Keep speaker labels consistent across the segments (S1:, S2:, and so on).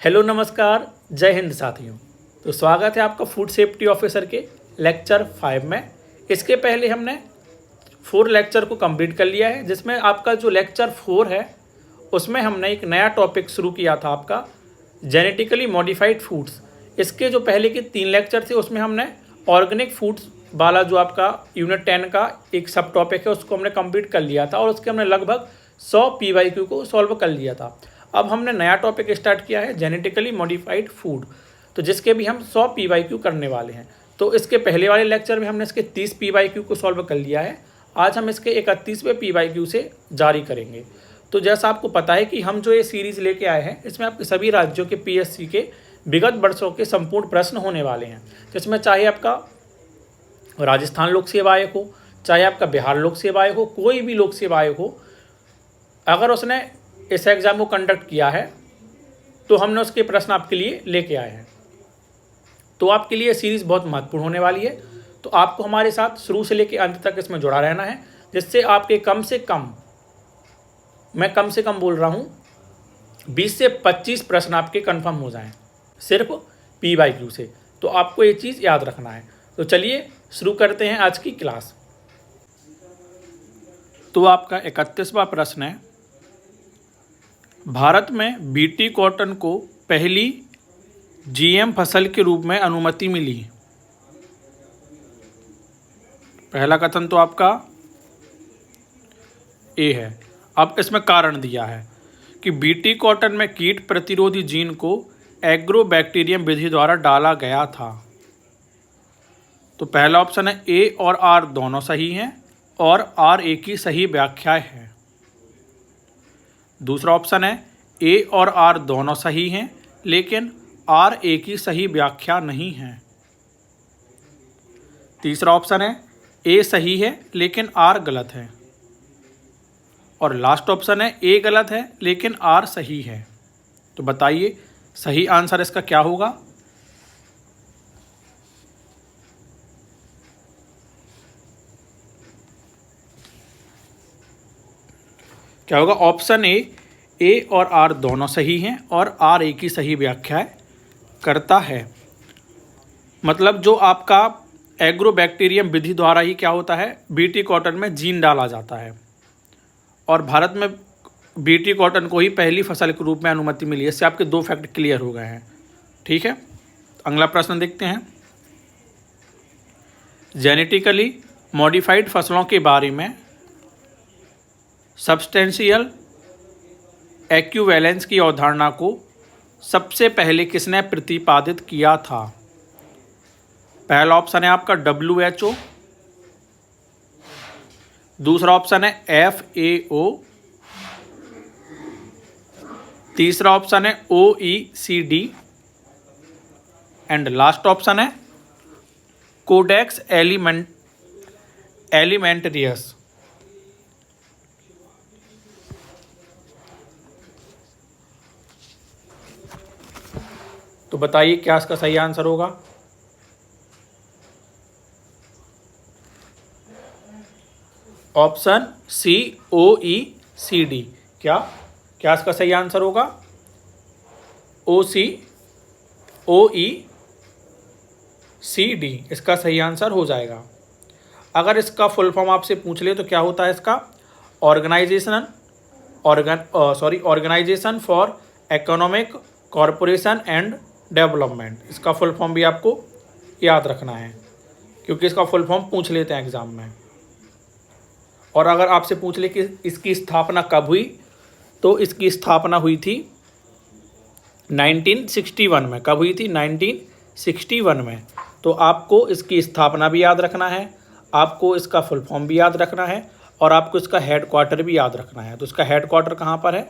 S1: Hello नमस्कार, जय हिंद साथियों। तो स्वागत है आपका फूड सेफ्टी ऑफिसर के लेक्चर 5 में। इसके पहले हमने 4 लेक्चर को कंप्लीट कर लिया है, जिसमें आपका जो लेक्चर 4 है उसमें हमने एक नया टॉपिक शुरू किया था, आपका जेनेटिकली मॉडिफाइड फूड्स। इसके जो पहले के 3 लेक्चर थे उसमें हमने ऑर्गेनिक फूड्स वाला जो आपका यूनिट 10 का एक सब टॉपिक है उसको हमने कंप्लीट कर लिया था और उसके हमने लगभग 100 PYQ को सॉल्व कर लिया था। अब हमने नया टॉपिक स्टार्ट किया है जेनेटिकली मॉडिफाइड फूड, तो जिसके भी हम 100 PYQ करने वाले हैं। तो इसके पहले वाले लेक्चर में हमने इसके 30 PYQ को सॉल्व कर लिया है। आज हम इसके 31वें PYQ से जारी करेंगे। तो जैसा आपको पता है कि हम जो ये सीरीज़ लेके आए हैं इसमें आपके सभी राज्यों के PSC के विगत वर्षों के संपूर्ण प्रश्न होने वाले हैं, जिसमें चाहे आपका राजस्थान लोक सेवा आयोग हो, चाहे आपका बिहार लोक सेवा आयोग हो, कोई भी लोक सेवा आयोग हो, अगर उसने इस एग्ज़ाम को कंडक्ट किया है तो हमने उसके प्रश्न आपके लिए लेके आए हैं। तो आपके लिए सीरीज़ बहुत महत्वपूर्ण होने वाली है, तो आपको हमारे साथ शुरू से लेकर अंत तक इसमें जुड़ा रहना है, जिससे आपके कम से कम बोल रहा हूँ 20 से 25 प्रश्न आपके कंफर्म हो जाएं सिर्फ PYQ से। तो आपको ये चीज़ याद रखना है। तो चलिए शुरू करते हैं आज की क्लास। तो आपका 31वां प्रश्न है, भारत में BT कॉटन को पहली GM फसल के रूप में अनुमति मिली। पहला कथन तो आपका ए है। अब इसमें कारण दिया है कि BT कॉटन में कीट प्रतिरोधी जीन को एग्रोबैक्टीरियम विधि द्वारा डाला गया था। तो पहला ऑप्शन है ए और आर दोनों सही हैं और आर ए की सही व्याख्या है। दूसरा ऑप्शन है ए और आर दोनों सही हैं लेकिन आर ए की सही व्याख्या नहीं है। तीसरा ऑप्शन है ए सही है लेकिन आर गलत है। और लास्ट ऑप्शन है ए गलत है लेकिन आर सही है। तो बताइए सही आंसर इसका क्या होगा? क्या होगा? ऑप्शन ए और आर दोनों सही हैं और आर ए की सही व्याख्या करता है। मतलब जो आपका एग्रोबैक्टीरियम विधि द्वारा ही क्या होता है, BT कॉटन में जीन डाला जाता है और भारत में BT कॉटन को ही पहली फसल के रूप में अनुमति मिली है। इससे आपके 2 फैक्ट क्लियर हो गए हैं। ठीक है, अगला प्रश्न देखते हैं। जेनेटिकली मॉडिफाइड फसलों के बारे में सब्सटेंशियल एक्विवैलेंस की अवधारणा को सबसे पहले किसने प्रतिपादित किया था? पहला ऑप्शन है आपका WHO, दूसरा ऑप्शन है FAO, तीसरा ऑप्शन है OECD एंड लास्ट ऑप्शन है कोडेक्स एलिमेंटरियस। तो बताइए क्या इसका सही आंसर होगा? Option C OECD। क्या क्या इसका सही आंसर होगा? OECD इसका सही आंसर हो जाएगा। अगर इसका फुल फॉर्म आपसे पूछ ले तो क्या होता है इसका? Organisation for economic corporation and development. इसका फुल फॉर्म भी आपको याद रखना है, क्योंकि इसका फुल फॉर्म पूछ लेते हैं एग्जाम में। और अगर आपसे पूछ ले कि इसकी स्थापना कब हुई, तो इसकी स्थापना हुई थी 1961 में। कब हुई थी? 1961 में। तो आपको इसकी स्थापना भी याद रखना है, आपको इसका फुल फॉर्म भी याद रखना है और आपको इसका हेड क्वार्टर भी याद रखना है। तो इसका हेड क्वार्टर कहाँ पर है?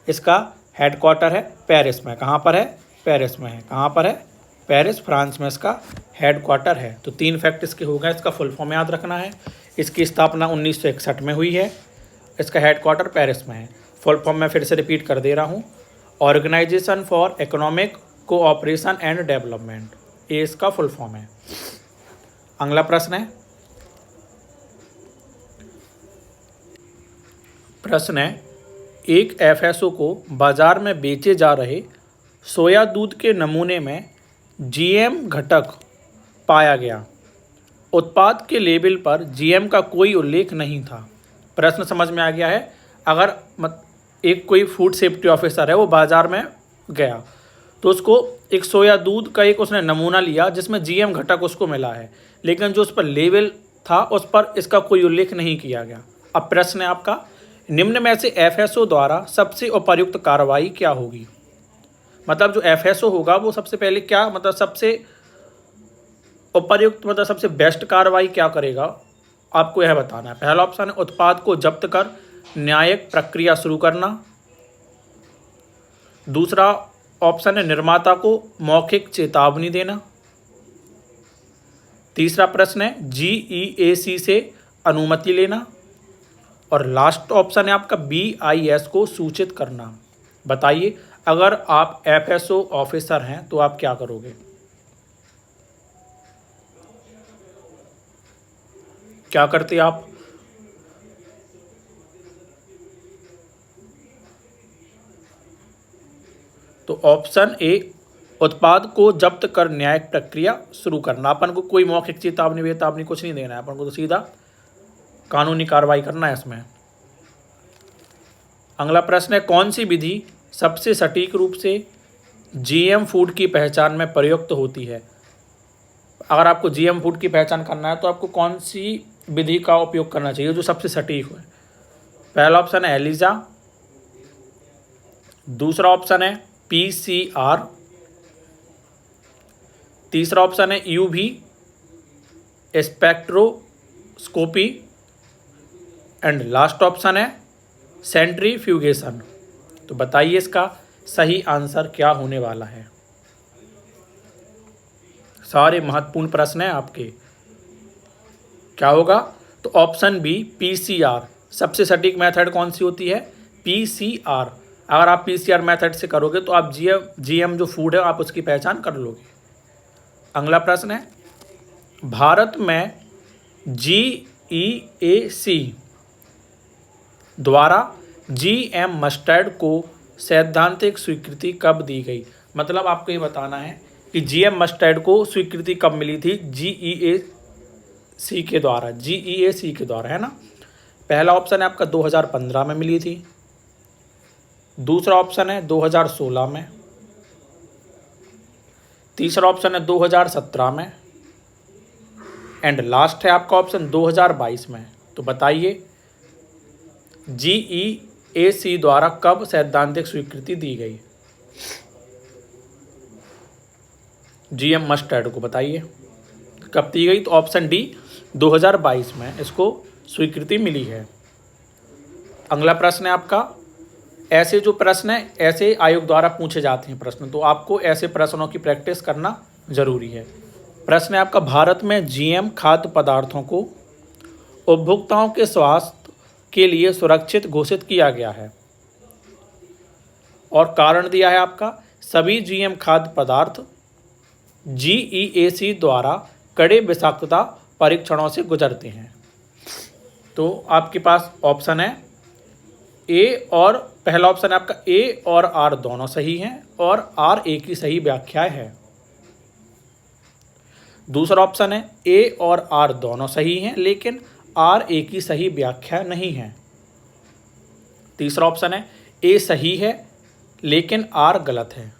S1: इसका हेड क्वार्टर है पेरिस में। कहाँ पर है? पेरिस में है। कहाँ पर है? पेरिस, फ्रांस में इसका हेड क्वार्टर है। तो 3 फैक्ट इसके हो गए। इसका फुल फॉर्म याद रखना है, इसकी स्थापना 1961 में हुई है, इसका हेड क्वार्टर पेरिस में है। फुल फॉर्म मैं फिर से रिपीट कर दे रहा हूँ, organisation for economic cooperation and development, ये इसका फुल फॉर्म है। अगला प्रश्न है, एक FSO को बाजार में बेचे जा रहे सोया दूध के नमूने में जीएम घटक पाया गया। उत्पाद के लेबल पर जीएम का कोई उल्लेख नहीं था। प्रश्न समझ में आ गया है। अगर एक कोई फूड सेफ्टी ऑफिसर है, वो बाज़ार में गया तो उसको एक सोया दूध का एक उसने नमूना लिया जिसमें जीएम घटक उसको मिला है, लेकिन जो उस पर लेबल था उस पर इसका कोई उल्लेख नहीं किया गया। अब प्रश्न है आपका, निम्न में से एफएसओ द्वारा सबसे उपयुक्त कार्रवाई क्या होगी। मतलब जो एफएसओ होगा वो सबसे पहले क्या, मतलब सबसे उपयुक्त, मतलब सबसे बेस्ट कार्रवाई क्या करेगा, आपको यह बताना है। पहला ऑप्शन है उत्पाद को जब्त कर न्यायिक प्रक्रिया शुरू करना। दूसरा ऑप्शन है निर्माता को मौखिक चेतावनी देना। तीसरा प्रश्न है जीईएसी से अनुमति लेना। और लास्ट ऑप्शन है आपका बीआईएस को सूचित करना। बताइए, अगर आप एफएसओ ऑफिसर हैं तो आप क्या करोगे, क्या करते आप। तो ऑप्शन ए, उत्पाद को जब्त कर न्यायिक प्रक्रिया शुरू करना। अपन को कोई मौखिक चेतावनी वेतावनी कुछ नहीं देना है, अपन को तो सीधा कानूनी कार्रवाई करना है इसमें। अगला प्रश्न है, कौन सी विधि सबसे सटीक रूप से जीएम फूड की पहचान में प्रयुक्त होती है। अगर आपको जीएम फूड की पहचान करना है तो आपको कौन सी विधि का उपयोग करना चाहिए जो सबसे सटीक हो। पहला ऑप्शन है एलिजा। दूसरा ऑप्शन है पीसीआर। तीसरा ऑप्शन है UV spectroscopy. And last option है सेंट्रीफ्यूगेशन। तो बताइए इसका सही आंसर क्या होने वाला है। सारे महत्वपूर्ण प्रश्न हैं आपके। क्या होगा, तो ऑप्शन बी पीसीआर। सबसे सटीक मेथड कौन सी होती है, पीसीआर। अगर आप पीसीआर मेथड से करोगे तो आप जीएम जो फूड है आप उसकी पहचान कर लोगे। अगला प्रश्न है, भारत में जीईएसी द्वारा जीएम मस्टर्ड को सैद्धांतिक स्वीकृति कब दी गई। मतलब आपको ये बताना है कि जीएम मस्टर्ड को स्वीकृति कब मिली थी, जीईएसी के द्वारा, जीईएसी के द्वारा, है ना। पहला ऑप्शन है आपका 2015 में मिली थी। दूसरा ऑप्शन है 2016 में। तीसरा ऑप्शन है 2017 में। एंड लास्ट है आपका ऑप्शन 2022 में। तो बताइए जीईएसी द्वारा कब सैद्धांतिक स्वीकृति दी गई जीएम मस्टर्ड को, बताइए कब दी गई। तो ऑप्शन डी 2022 में इसको स्वीकृति मिली है। अगला प्रश्न है आपका, ऐसे जो प्रश्न है ऐसे आयोग द्वारा पूछे जाते हैं प्रश्न, तो आपको ऐसे प्रश्नों की प्रैक्टिस करना जरूरी है। प्रश्न है आपका, भारत में जीएम खाद्य पदार्थों को उपभोक्ताओं के स्वास्थ्य के लिए सुरक्षित घोषित किया गया है और कारण दिया है आपका, सभी जीएम खाद्य पदार्थ जीईएसी द्वारा कड़े विषाक्तता परीक्षणों से गुजरते हैं। तो आपके पास ऑप्शन है ए, और पहला ऑप्शन है आपका ए और आर दोनों सही हैं और आर ए की सही व्याख्या है। दूसरा ऑप्शन है ए और आर दोनों सही हैं लेकिन आर ए की सही व्याख्या नहीं है। तीसरा ऑप्शन है ए सही है लेकिन आर गलत है।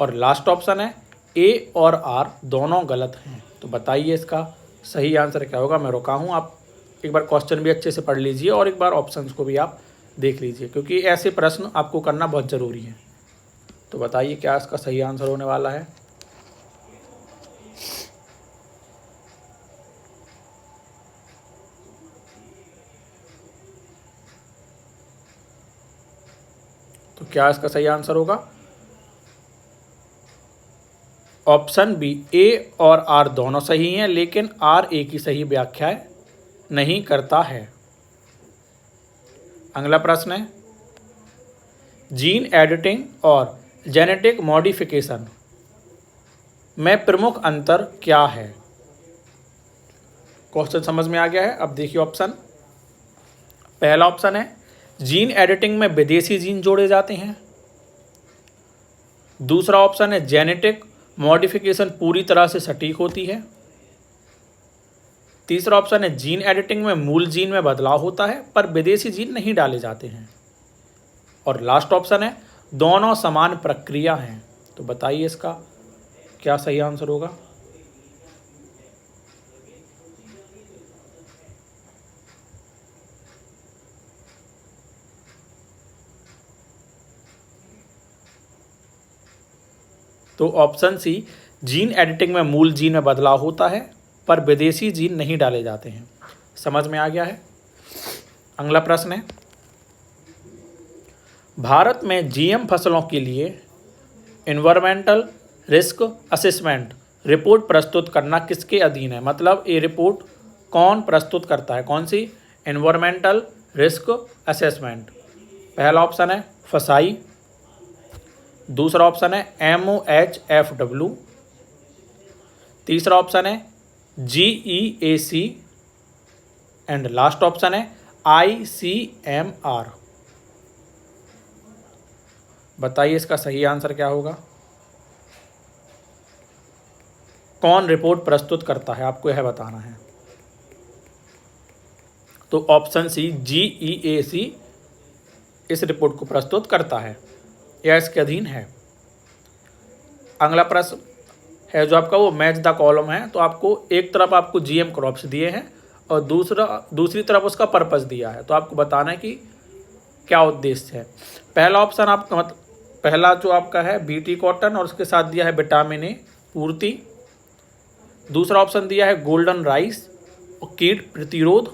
S1: और लास्ट ऑप्शन है ए और आर दोनों गलत हैं। तो बताइए इसका सही आंसर क्या होगा। मैं रुका हूँ, आप एक बार क्वेश्चन भी अच्छे से पढ़ लीजिए और एक बार ऑप्शंस को भी आप देख लीजिए क्योंकि ऐसे प्रश्न आपको करना बहुत ज़रूरी है। तो बताइए क्या इसका सही आंसर होने वाला है। तो क्या इसका सही आंसर होगा, ऑप्शन बी ए और आर दोनों सही हैं लेकिन आर ए की सही व्याख्या नहीं करता है। अगला प्रश्न है, जीन एडिटिंग और जेनेटिक मॉडिफिकेशन में प्रमुख अंतर क्या है। क्वेश्चन समझ में आ गया है। अब देखिए ऑप्शन, पहला ऑप्शन है जीन एडिटिंग में विदेशी जीन जोड़े जाते हैं। दूसरा ऑप्शन है जेनेटिक मॉडिफिकेशन पूरी तरह से सटीक होती है। तीसरा ऑप्शन है जीन एडिटिंग में मूल जीन में बदलाव होता है पर विदेशी जीन नहीं डाले जाते हैं। और लास्ट ऑप्शन है दोनों समान प्रक्रिया हैं। तो बताइए इसका क्या सही आंसर होगा। तो ऑप्शन सी जीन एडिटिंग में मूल जीन में बदलाव होता है पर विदेशी जीन नहीं डाले जाते हैं। समझ में आ गया है। अगला प्रश्न है, भारत में जीएम फसलों के लिए एनवायरमेंटल रिस्क असेसमेंट रिपोर्ट प्रस्तुत करना किसके अधीन है। मतलब ये रिपोर्ट कौन प्रस्तुत करता है, कौन सी, एनवायरमेंटल रिस्क असेसमेंट। पहला ऑप्शन है फसाई, दूसरा ऑप्शन है MOHFW, तीसरा ऑप्शन है GEAC एंड लास्ट ऑप्शन है ICMR। बताइए इसका सही आंसर क्या होगा। कौन रिपोर्ट प्रस्तुत करता है, आपको यह बताना है। तो ऑप्शन सी GEAC इस रिपोर्ट को प्रस्तुत करता है या इसके अधीन है। अगला प्रश्न है जो आपका वो मैच द कॉलम है। तो आपको एक तरफ आपको GM क्रॉप्स दिए हैं और दूसरी तरफ उसका पर्पस दिया है। तो आपको बताना है कि क्या उद्देश्य है। पहला ऑप्शन आपका पहला जो आपका है BT कॉटन और उसके साथ दिया है विटामिन ए पूर्ति। दूसरा ऑप्शन दिया है गोल्डन राइस और कीट प्रतिरोध।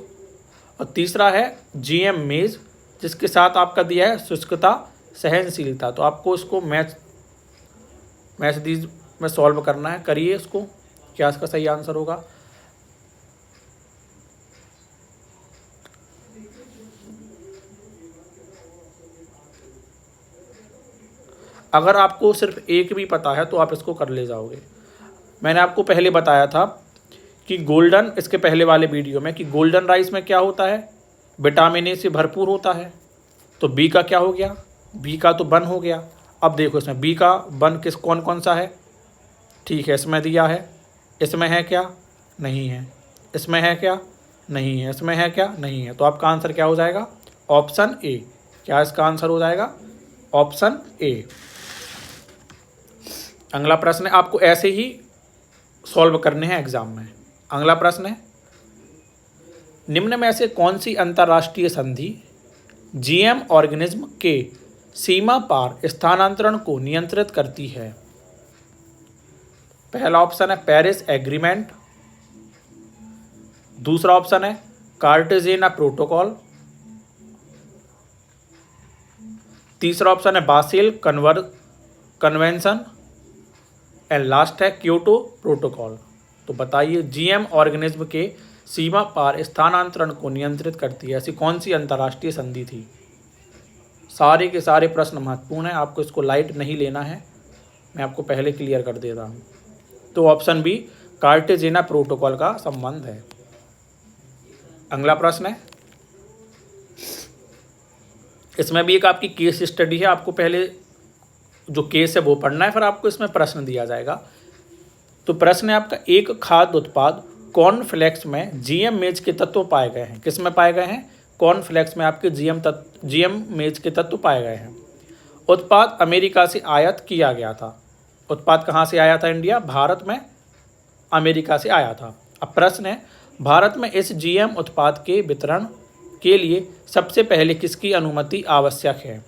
S1: और तीसरा है GM मेज जिसके साथ आपका दिया है शुष्कता सहनशीलता। तो आपको इसको मैच दीज में सॉल्व करना है। करिए इसको, क्या इसका सही आंसर होगा। अगर आपको सिर्फ एक भी पता है तो आप इसको कर ले जाओगे। मैंने आपको पहले बताया था कि गोल्डन, इसके पहले वाले वीडियो में, कि गोल्डन राइस में क्या होता है, विटामिन ए से भरपूर होता है। तो बी का क्या हो गया, बी का तो वन हो गया। अब देखो इसमें बी का वन कौन कौन सा है। ठीक है, इसमें दिया है, इसमें है क्या, नहीं है, इसमें है क्या, नहीं है, इसमें है क्या, नहीं है। तो आपका आंसर क्या हो जाएगा, ऑप्शन ए। क्या इसका आंसर हो जाएगा, ऑप्शन ए। अगला प्रश्न है, आपको ऐसे ही सॉल्व करने हैं एग्जाम में। अगला प्रश्न है, निम्न में से कौन सी अंतर्राष्ट्रीय संधि जीएम ऑर्गेनिज्म के सीमा पार स्थानांतरण को नियंत्रित करती है। पहला ऑप्शन है पेरिस एग्रीमेंट, दूसरा ऑप्शन है कार्टेजेना प्रोटोकॉल, तीसरा ऑप्शन है बासेल कन्वेंशन एंड लास्ट है क्योटो प्रोटोकॉल। तो बताइए जीएम ऑर्गेनिज्म के सीमा पार स्थानांतरण को नियंत्रित करती है ऐसी कौन सी अंतर्राष्ट्रीय संधि थी। सारे के सारे प्रश्न महत्वपूर्ण हैं, आपको इसको लाइट नहीं लेना है, मैं आपको पहले क्लियर कर दे रहा हूँ। तो ऑप्शन बी कार्टेजेना प्रोटोकॉल का संबंध है। अगला प्रश्न है, इसमें भी एक आपकी केस स्टडी है, आपको पहले जो केस है वो पढ़ना है, फिर आपको इसमें प्रश्न दिया जाएगा। तो प्रश्न है आपका, एक खाद्य उत्पाद कॉर्नफ्लेक्स में जीएम मेज के तत्व पाए गए हैं। किस में पाए गए हैं, कॉर्नफ्लेक्स में आपके जीएम मेज के तत्व पाए गए हैं। उत्पाद अमेरिका से आयात किया गया था। उत्पाद कहाँ से आया था, इंडिया, भारत में अमेरिका से आया था। अब प्रश्न है, भारत में इस जीएम उत्पाद के वितरण के लिए सबसे पहले किसकी अनुमति आवश्यक है।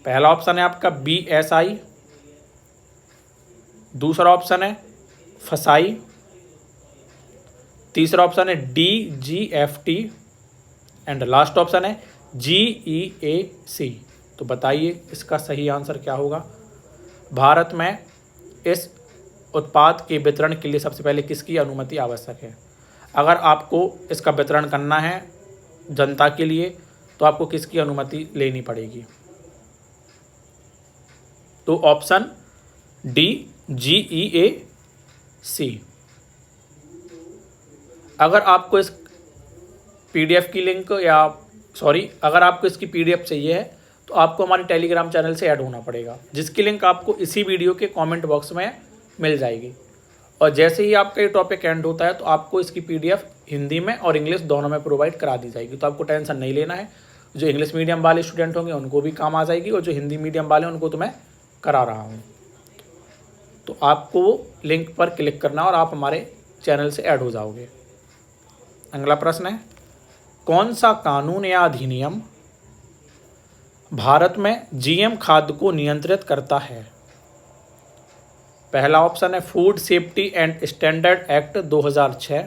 S1: पहला ऑप्शन है आपका BSI, दूसरा ऑप्शन है फसाई, तीसरा ऑप्शन है DGFT एंड लास्ट ऑप्शन है GEAC। तो बताइए इसका सही आंसर क्या होगा। भारत में इस उत्पाद के वितरण के लिए सबसे पहले किसकी अनुमति आवश्यक है। अगर आपको इसका वितरण करना है जनता के लिए तो आपको किसकी अनुमति लेनी पड़ेगी। तो ऑप्शन डी GEAC। अगर आपको इस PDF की लिंक अगर आपको इसकी PDF चाहिए है तो आपको हमारे टेलीग्राम चैनल से ऐड होना पड़ेगा, जिसकी लिंक आपको इसी वीडियो के कमेंट बॉक्स में मिल जाएगी। और जैसे ही आपका ये टॉपिक एंड होता है तो आपको इसकी PDF हिंदी में और इंग्लिश दोनों में प्रोवाइड करा दी जाएगी। तो आपको टेंशन नहीं लेना है। जो इंग्लिश मीडियम वाले स्टूडेंट होंगे उनको भी काम आ जाएगी, और जो हिंदी मीडियम वाले हैं उनको तो मैं करा रहा हूँ। तो आपको लिंक पर क्लिक करना और आप हमारे चैनल से ऐड हो जाओगे। अगला प्रश्न है, कौन सा कानून या अधिनियम भारत में GM खाद्य को नियंत्रित करता है? पहला ऑप्शन है food safety and standard act 2006।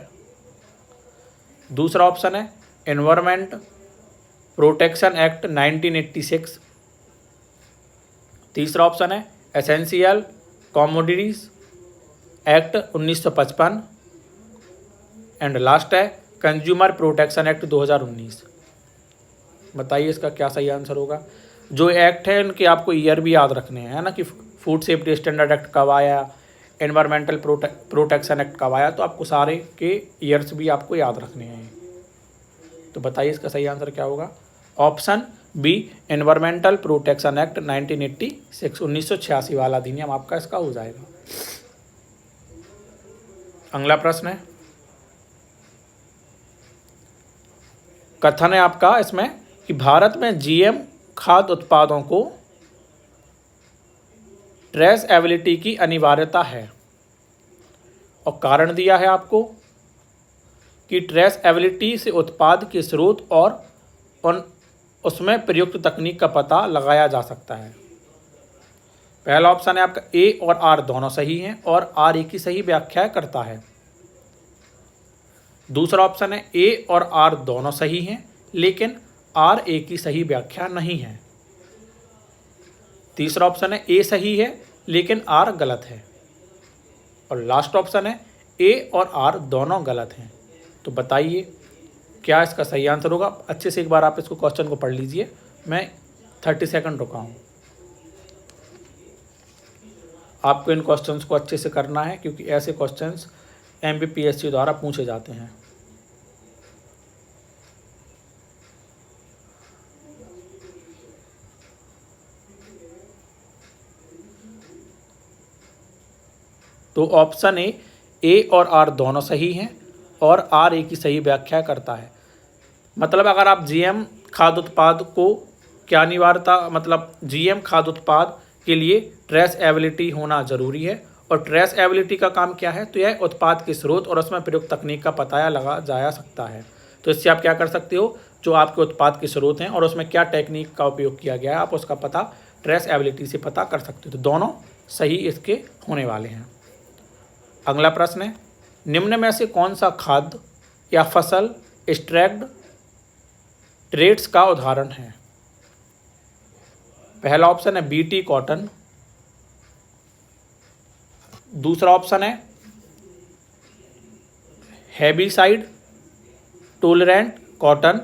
S1: दूसरा ऑप्शन है एनवायरमेंट प्रोटेक्शन एक्ट 1986। तीसरा ऑप्शन है essential commodities act 1955। And last है कंज्यूमर प्रोटेक्शन एक्ट 2019। बताइए इसका क्या सही आंसर होगा। जो एक्ट है इनके आपको ईयर भी याद रखने हैं, है ना, कि फूड सेफ्टी स्टैंडर्ड एक्ट कब आया, एनवायरमेंटल प्रोटेक्शन एक्ट कब आया, तो आपको सारे के ईयर्स भी आपको याद रखने हैं। तो बताइए इसका सही आंसर क्या होगा। Option B environmental protection act 1986 1986 वाला अधिनियम आपका इसका हो जाएगा। अगला प्रश्न है, कथन है आपका इसमें कि भारत में GM खाद्य उत्पादों को ट्रेसेबिलिटी की अनिवार्यता है, और कारण दिया है आपको कि ट्रेसेबिलिटी से उत्पाद के स्रोत और उसमें प्रयुक्त तकनीक का पता लगाया जा सकता है। पहला ऑप्शन है आपका A और R दोनों सही हैं और R एक ही सही व्याख्या करता है। दूसरा ऑप्शन है A और R दोनों सही हैं लेकिन R एक ही सही व्याख्या नहीं है। तीसरा ऑप्शन है A सही है लेकिन R गलत है। और लास्ट ऑप्शन है A और R दोनों गलत हैं। तो बताइए क्या इसका सही आंसर होगा। अच्छे से एक बार आप इसको क्वेश्चन को पढ़ लीजिए। मैं 30 सेकंड रुका हूँ। आपको इन क्वेश्चंस को अच्छे से करना है क्योंकि ऐसे क्वेश्चंस MPPSC द्वारा पूछे जाते हैं। तो ऑप्शन ए और R दोनों सही हैं और R एक ही सही व्याख्या करता है। मतलब अगर आप GM खाद्य उत्पाद को क्या अनिवार्यता, मतलब GM खाद्य उत्पाद के लिए ट्रेसेबिलिटी होना ज़रूरी है। और ट्रेसेबिलिटी का काम क्या है, तो यह उत्पाद के स्रोत और उसमें प्रयुक्त तकनीक का पता लगा जा सकता है। तो इससे आप क्या कर सकते हो, जो आपके उत्पाद के स्रोत हैं और उसमें क्या टेक्निक का उपयोग किया गया है, आप उसका पता ट्रेसेबिलिटी से पता कर सकते हो। तो दोनों सही इसके होने वाले हैं। अगला प्रश्न है, निम्न में से कौन सा खाद्य या फसल एक्सट्रैक्ट ट्रेड्स का उदाहरण है। पहला ऑप्शन है BT कॉटन। दूसरा ऑप्शन है herbicide tolerant cotton,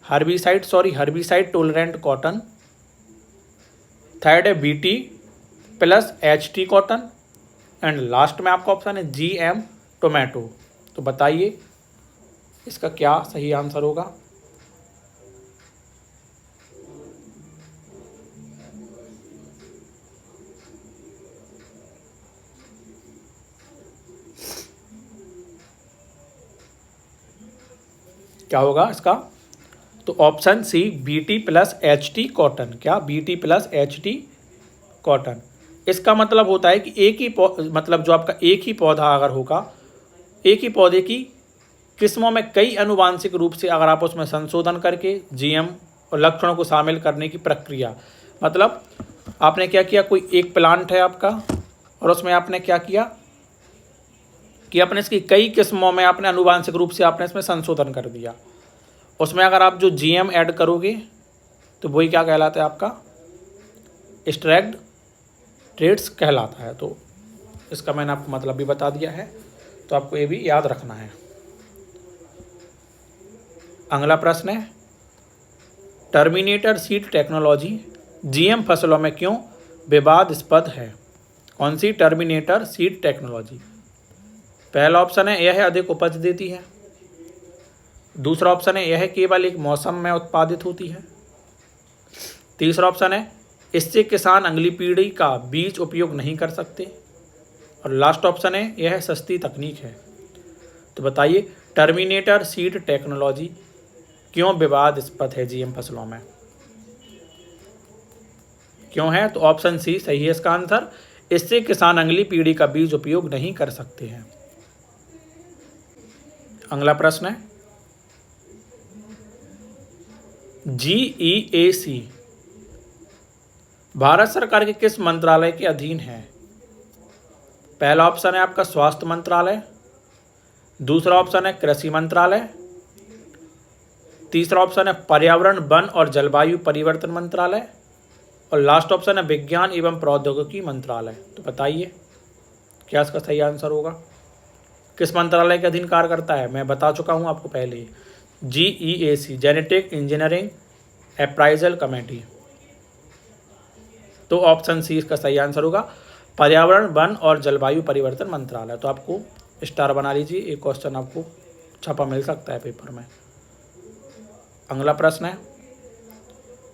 S1: herbicide tolerant cotton. Third है BT plus HT cotton. And last में आपका ऑप्शन है GM टोमेटो। तो बताइए इसका क्या सही आंसर होगा। क्या होगा इसका, तो option C BT plus HT cotton. क्या BT प्लस HT कॉटन। इसका मतलब होता है कि एक ही मतलब जो आपका एक ही पौधा अगर होगा, एक ही पौधे की किस्मों में कई अनुवांशिक रूप से अगर आप उसमें संशोधन करके GM और लक्षणों को शामिल करने की प्रक्रिया, मतलब आपने क्या किया, कोई एक प्लांट है आपका और उसमें आपने क्या किया कि आपने इसकी कई किस्मों में आपने अनुवांशिक रूप से आपने इसमें संशोधन कर दिया। उसमें अगर आप जो GM ऐड करोगे तो वही क्या कहलाता है, आपका एक्सट्रैक्ट ट्रेड्स कहलाता है। तो इसका मैंने आपको मतलब भी बता दिया है, तो आपको ये भी याद रखना है। अगला प्रश्न है, टर्मिनेटर सीड टेक्नोलॉजी GM फसलों में क्यों विवादास्पद है। कौन सी टर्मिनेटर सीड टेक्नोलॉजी। पहला ऑप्शन है यह अधिक उपज देती है। दूसरा ऑप्शन है यह केवल एक मौसम में उत्पादित होती है। तीसरा ऑप्शन है इससे किसान अगली पीढ़ी का बीज उपयोग नहीं कर सकते। और लास्ट ऑप्शन है यह सस्ती तकनीक है। तो बताइए टर्मिनेटर सीड टेक्नोलॉजी क्यों विवादास्पद है जीएम फसलों में? क्यों है? तो ऑप्शन सी सही है इसका आंसर। इससे किसान अगली पीढ़ी का बीज उपयोग नहीं कर सकते हैं। अगला प्रश्न है GEAC भारत सरकार के किस मंत्रालय के अधीन है? पहला ऑप्शन है आपका स्वास्थ्य मंत्रालय, दूसरा ऑप्शन है कृषि मंत्रालय, तीसरा ऑप्शन है पर्यावरण वन और जलवायु परिवर्तन मंत्रालय, और लास्ट ऑप्शन है विज्ञान एवं प्रौद्योगिकी मंत्रालय। तो बताइए क्या इसका सही आंसर होगा? किस मंत्रालय के अधीन कार्य करता है? मैं बता चुका हूं आपको पहले ही, GEAC genetic engineering appraisal committee. तो ऑप्शन सी इसका सही आंसर होगा, पर्यावरण वन और जलवायु परिवर्तन मंत्रालय। तो आपको स्टार बना लीजिए, एक क्वेश्चन आपको छपा मिल सकता है पेपर में। अगला प्रश्न है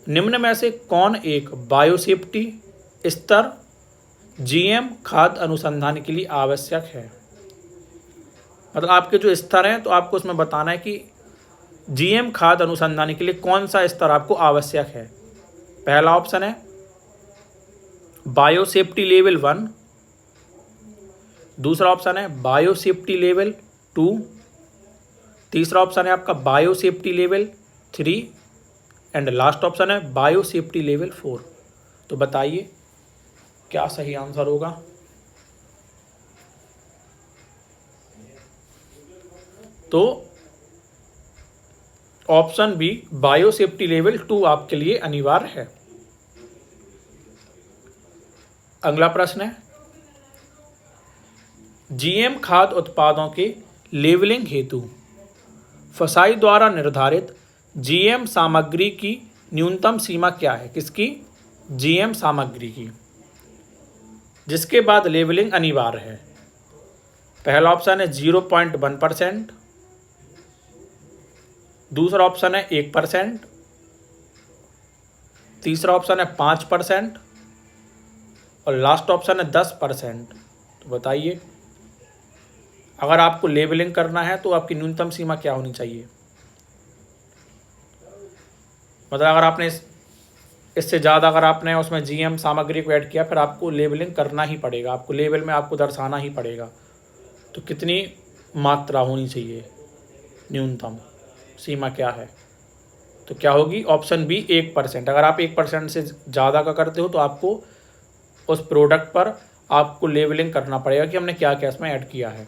S1: निम्न में से कौन एक बायोसेफ्टी स्तर जीएम खाद्य अनुसंधान के लिए आवश्यक है? मतलब आपके जो स्तर हैं तो आपको उसमें बताना है कि जीएम खाद्य अनुसंधान के लिए कौन सा स्तर आपको आवश्यक है। पहला ऑप्शन है बायोसेफ्टी लेवल 1, दूसरा ऑप्शन है बायोसेफ्टी लेवल 2, तीसरा ऑप्शन है आपका biosafety level 3 and last option है बायोसेफ्टी लेवल 4। तो बताइए क्या सही आंसर होगा? तो ऑप्शन बी बायोसेफ्टी लेवल 2 आपके लिए अनिवार्य है। अगला प्रश्न है जीएम खाद्य उत्पादों के लेबलिंग हेतु फसाई द्वारा निर्धारित जीएम सामग्री की न्यूनतम सीमा क्या है? किसकी? जीएम सामग्री की, जिसके बाद लेबलिंग अनिवार्य है। पहला ऑप्शन है 0.1%, दूसरा ऑप्शन है 1%, तीसरा ऑप्शन है 5% और लास्ट ऑप्शन है 10%। तो बताइए अगर आपको लेबलिंग करना है तो आपकी न्यूनतम सीमा क्या होनी चाहिए? मतलब अगर आपने इससे ज़्यादा अगर आपने उसमें जीएम सामग्री को ऐड किया फिर आपको लेबलिंग करना ही पड़ेगा, आपको लेबल में आपको दर्शाना ही पड़ेगा। तो कितनी मात्रा होनी चाहिए, न्यूनतम सीमा क्या है? तो क्या होगी? Option B 1%। अगर आप 1% से ज़्यादा का करते हो तो आपको उस प्रोडक्ट पर आपको लेबलिंग करना पड़ेगा कि हमने क्या क्या इसमें ऐड किया है।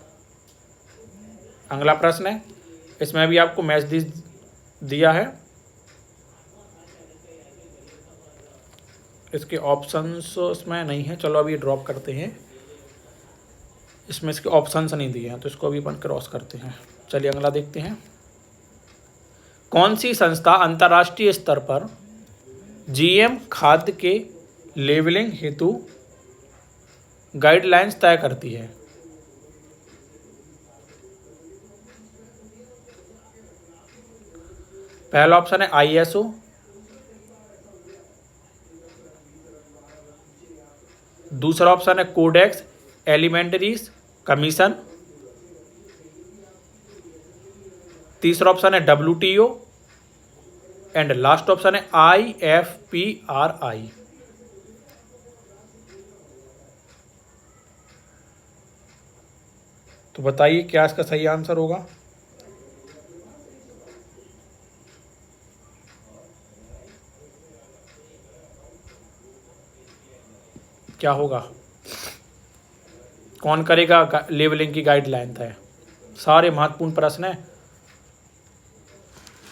S1: अगला प्रश्न है, इसमें भी आपको मैसेज दिया है, इसके ऑप्शंस इसमें नहीं है, चलो अभी ड्रॉप करते हैं। इसमें इसके ऑप्शंस नहीं दिए हैं तो इसको अभी अपन क्रॉस करते हैं। चलिए अगला देखते हैं। कौन सी संस्था अंतर्राष्ट्रीय स्तर पर जीएम खाद्य के लेबलिंग हेतु गाइडलाइंस तय करती है? पहला ऑप्शन है ISO, दूसरा ऑप्शन है कोडेक्स एलिमेंटरीज कमीशन, तीसरा ऑप्शन है WTO एंड लास्ट ऑप्शन है IFPRI। तो बताइए क्या इसका सही आंसर होगा? क्या होगा? कौन करेगा लेबलिंग की गाइडलाइन तय? सारे महत्वपूर्ण प्रश्न हैं,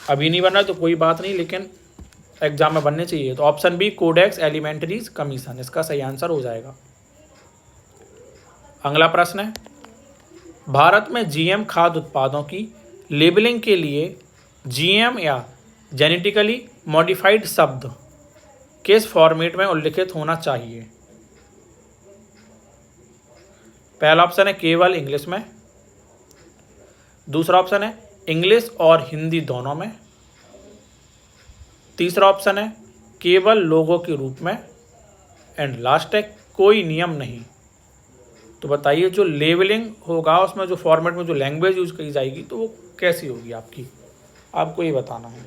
S1: अभी नहीं बना तो कोई बात नहीं, लेकिन एग्जाम में बनने चाहिए। तो ऑप्शन बी कोडेक्स एलिमेंटरीज कमीशन इसका सही आंसर हो जाएगा। अगला प्रश्न है, भारत में जीएम खाद्य उत्पादों की लेबलिंग के लिए जीएम या जेनेटिकली मॉडिफाइड शब्द किस फॉर्मेट में उल्लिखित होना चाहिए? पहला ऑप्शन है केवल इंग्लिश में, दूसरा ऑप्शन है इंग्लिश और हिंदी दोनों में, तीसरा ऑप्शन है केवल लोगों के रूप में। एंड लास्ट है कोई नियम नहीं। तो बताइए जो लेबलिंग होगा उसमें जो फॉर्मेट में जो लैंग्वेज यूज की जाएगी तो वो कैसी होगी आपकी, आपको ये बताना है।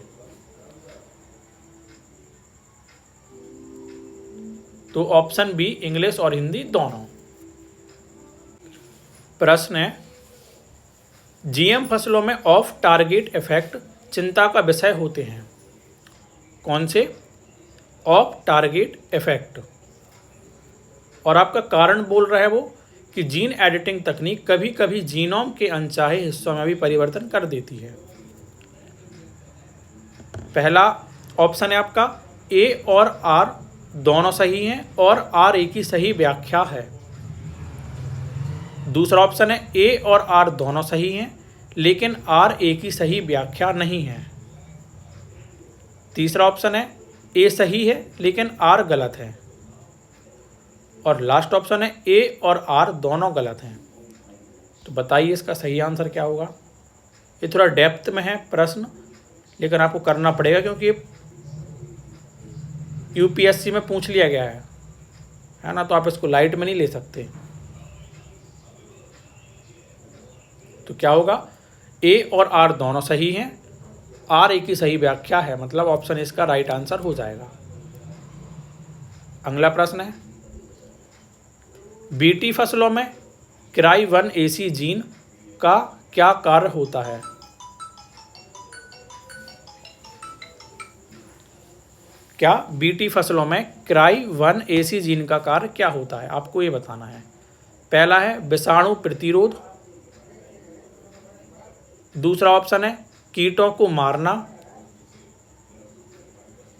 S1: तो ऑप्शन बी इंग्लिश और हिंदी दोनों। प्रश्न है जीएम फसलों में ऑफ टारगेट इफेक्ट चिंता का विषय होते हैं। कौन से? Of target effect. और आपका कारण बोल रहा है वो कि जीन एडिटिंग तकनीक कभी कभी जीनोम के अनचाहे हिस्सों में भी परिवर्तन कर देती है। पहला ऑप्शन है आपका ए और आर दोनों सही हैं और आर ए की सही व्याख्या है। दूसरा ऑप्शन है ए और आर दोनों सही हैं लेकिन आर ए की सही व्याख्या नहीं है। तीसरा ऑप्शन है ए सही है लेकिन आर गलत है। और लास्ट ऑप्शन है ए और आर दोनों गलत हैं। तो बताइए इसका सही आंसर क्या होगा। ये थोड़ा डेप्थ में है प्रश्न, लेकिन आपको करना पड़ेगा क्योंकि यूपीएससी में पूछ लिया गया है ना, तो आप इसको लाइट में नहीं ले सकते। तो क्या होगा, ए और आर दोनों सही हैं, आर ए की सही व्याख्या है, मतलब ऑप्शन इसका राइट आंसर हो जाएगा। अगला प्रश्न है बीटी फसलों में क्राई1AC जीन का क्या कार्य होता है। क्या बीटी फसलों में क्राई1AC जीन का कार्य क्या होता है, आपको ये बताना है। पहला है विषाणु प्रतिरोध, दूसरा ऑप्शन है कीटों को मारना,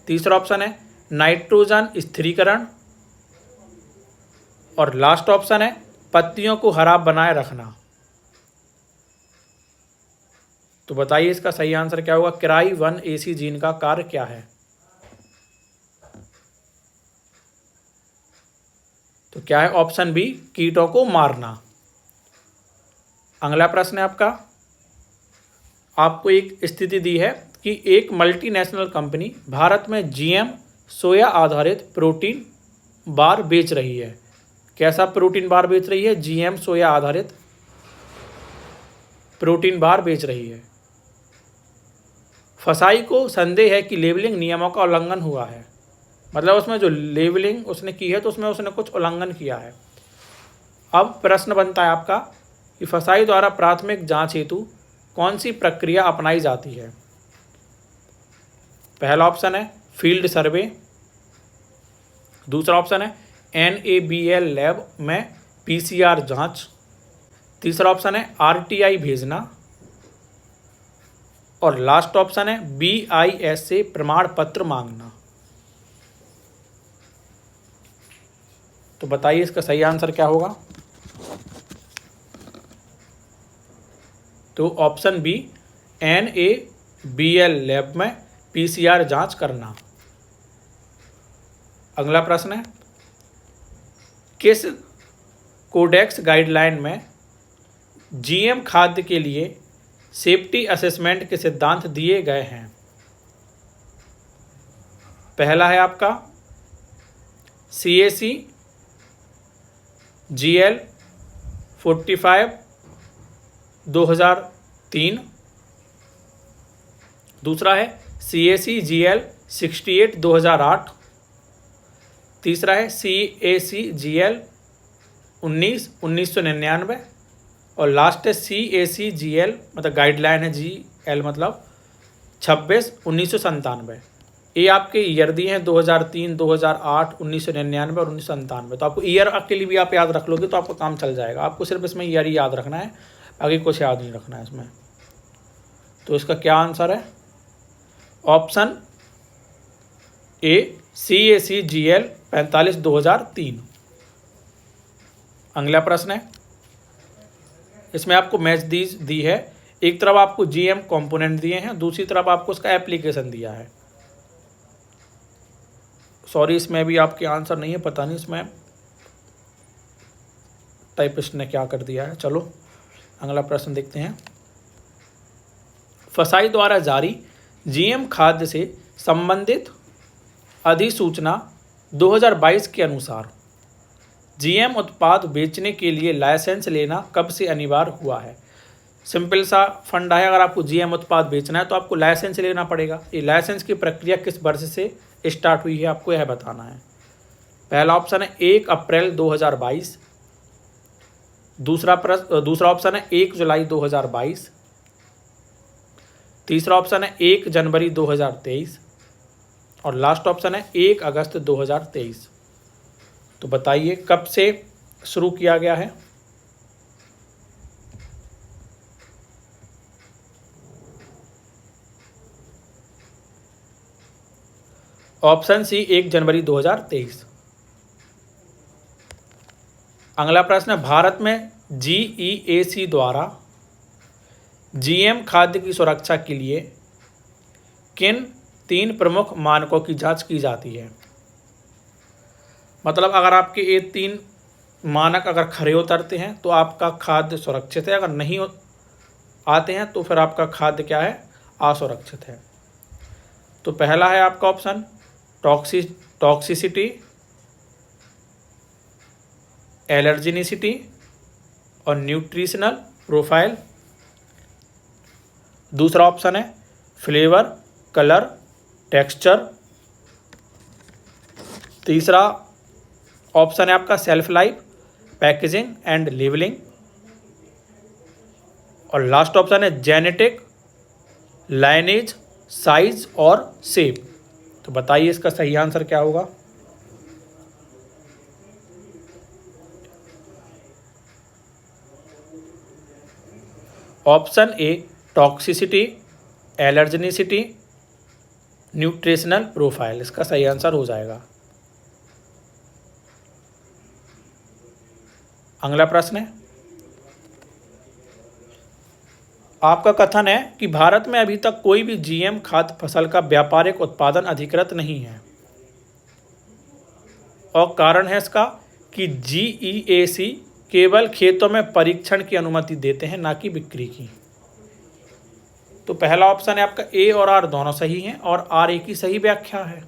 S1: तीसरा ऑप्शन है नाइट्रोजन स्थिरीकरण और लास्ट ऑप्शन है पत्तियों को हरा बनाए रखना। तो बताइए इसका सही आंसर क्या होगा। क्राई1AC जीन का कार्य क्या है। तो क्या है ऑप्शन बी कीटों को मारना। अगला प्रश्न है आपको एक स्थिति दी है कि एक मल्टीनेशनल कंपनी भारत में जीएम सोया आधारित प्रोटीन बार बेच रही है। कैसा प्रोटीन बार बेच रही है? जीएम सोया आधारित प्रोटीन बार बेच रही है। फसाई को संदेह है कि लेबलिंग नियमों का उल्लंघन हुआ है, मतलब उसमें जो लेबलिंग उसने की है तो उसमें उसने कुछ उल्लंघन किया है। अब प्रश्न बनता है आपका कि फसाई द्वारा प्राथमिक जांच हेतु कौन सी प्रक्रिया अपनाई जाती है। पहला ऑप्शन है फील्ड सर्वे, दूसरा ऑप्शन है NABL लैब में PCR जांच, तीसरा ऑप्शन है RTI भेजना और लास्ट ऑप्शन है BIS से प्रमाण पत्र मांगना। तो बताइए इसका सही आंसर क्या होगा। तो ऑप्शन बी NABL लैब में PCR जांच करना। अगला प्रश्न है किस कोडेक्स गाइडलाइन में जीएम खाद्य के लिए सेफ्टी असेसमेंट के सिद्धांत दिए गए हैं। पहला है आपका CAC GL 45 2003, दूसरा है CAC GL 68 2008, तीसरा है CAC GL 19 1999 और लास्ट है CAC GL मतलब गाइडलाइन है GL मतलब 26 1997। ये आपके ईयर दिए हैं 2003 2008 1999 और 1997। तो आपको ईयर के लिए भी आप याद रख लोगे तो आपका काम चल जाएगा। आपको सिर्फ इसमें ईयर ही याद रखना है, आगे कुछ याद नहीं रखना है इसमें। तो इसका क्या आंसर है ऑप्शन ए CAC GL 45 2003। अगला प्रश्न है इसमें आपको मैच दी है, एक तरफ आपको GM कंपोनेंट दिए हैं, दूसरी तरफ आपको उसका एप्लीकेशन दिया है। सॉरी इसमें भी आपके आंसर नहीं है, पता नहीं इसमें टाइपिस्ट ने क्या कर दिया है। चलो अगला प्रश्न देखते हैं। फसाई द्वारा जारी GM खाद्य से संबंधित अधिसूचना 2022 के अनुसार जीएम उत्पाद बेचने के लिए लाइसेंस लेना कब से अनिवार्य हुआ है। सिंपल सा फंडा है, अगर आपको जीएम उत्पाद बेचना है तो आपको लाइसेंस लेना पड़ेगा। ये लाइसेंस की प्रक्रिया किस वर्ष से स्टार्ट हुई है आपको यह बताना है। पहला ऑप्शन है 1 अप्रैल 2022, दूसरा ऑप्शन है 1 जुलाई 2022, तीसरा ऑप्शन है 1 जनवरी 2023 और लास्ट ऑप्शन है 1 अगस्त 2023। तो बताइए कब से शुरू किया गया है। ऑप्शन सी 1 जनवरी 2023। अगला प्रश्न है, भारत में जीईएसी द्वारा जीएम खाद्य की सुरक्षा के लिए किन 3 प्रमुख मानकों की जांच की जाती है। मतलब अगर आपके ये 3 मानक अगर खरे उतरते हैं तो आपका खाद्य सुरक्षित है, अगर नहीं आते हैं तो फिर आपका खाद्य क्या है, असुरक्षित है। तो पहला है आपका ऑप्शन टॉक्सिसिटी, एलर्जेनिसिटी और न्यूट्रिशनल प्रोफाइल। दूसरा ऑप्शन है फ्लेवर, कलर, टेक्सचर। तीसरा ऑप्शन है आपका self life, packaging and labelling और लास्ट ऑप्शन है जेनेटिक, लाइनेज, साइज और शेप। तो बताइए इसका सही आंसर क्या होगा। Option A toxicity, allergenicity, nutritional profile इसका सही आंसर हो जाएगा। अगला प्रश्न है, आपका कथन है कि भारत में अभी तक कोई भी जीएम खाद्य फसल का व्यापारिक उत्पादन अधिकृत नहीं है और कारण है इसका कि जीईएसी केवल खेतों में परीक्षण की अनुमति देते हैं, ना कि बिक्री की। तो पहला ऑप्शन है आपका ए और आर दोनों सही हैं और आर ए की सही व्याख्या है।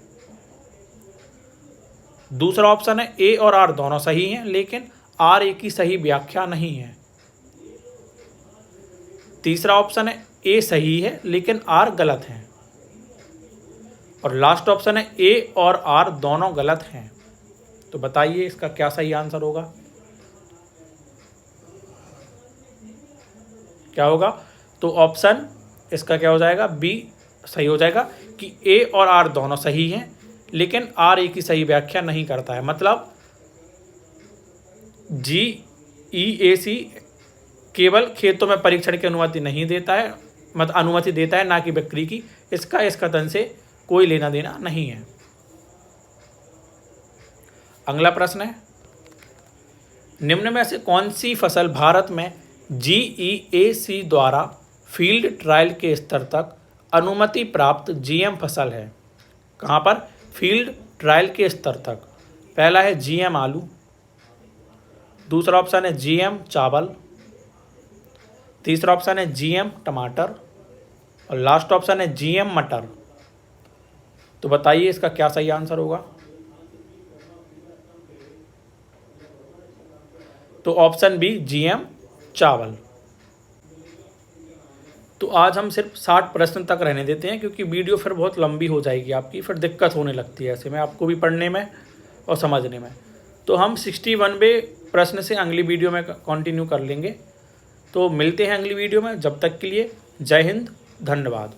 S1: दूसरा ऑप्शन है ए और आर दोनों सही हैं लेकिन आर ए की सही व्याख्या नहीं है। तीसरा ऑप्शन है ए सही है लेकिन आर गलत है और लास्ट ऑप्शन है ए और आर दोनों गलत हैं। तो बताइए इसका क्या सही आंसर होगा। क्या होगा, तो ऑप्शन इसका क्या हो जाएगा, बी सही हो जाएगा कि ए और आर दोनों सही हैं लेकिन आर ए की सही व्याख्या नहीं करता है। मतलब जीईएसी केवल खेतों में परीक्षण की अनुमति नहीं देता है, मतलब अनुमति देता है, ना कि बिक्री की। इसका इस कथन से कोई लेना देना नहीं है। अगला प्रश्न है, निम्न में से कौन सी फसल भारत में जीईएसी द्वारा फील्ड ट्रायल के स्तर तक अनुमति प्राप्त जीएम फसल है। कहाँ पर, फील्ड ट्रायल के स्तर तक। पहला है जीएम आलू, दूसरा ऑप्शन है जीएम चावल, तीसरा ऑप्शन है जीएम टमाटर और लास्ट ऑप्शन है जीएम मटर। तो बताइए इसका क्या सही आंसर होगा। तो ऑप्शन बी जीएम चावल। तो आज हम सिर्फ 60 प्रश्न तक रहने देते हैं क्योंकि वीडियो फिर बहुत लंबी हो जाएगी आपकी, फिर दिक्कत होने लगती है ऐसे में आपको भी पढ़ने में और समझने में। तो हम 61वें प्रश्न से अगली वीडियो में कंटिन्यू कर लेंगे। तो मिलते हैं अगली वीडियो में, जब तक के लिए जय हिंद, धन्यवाद।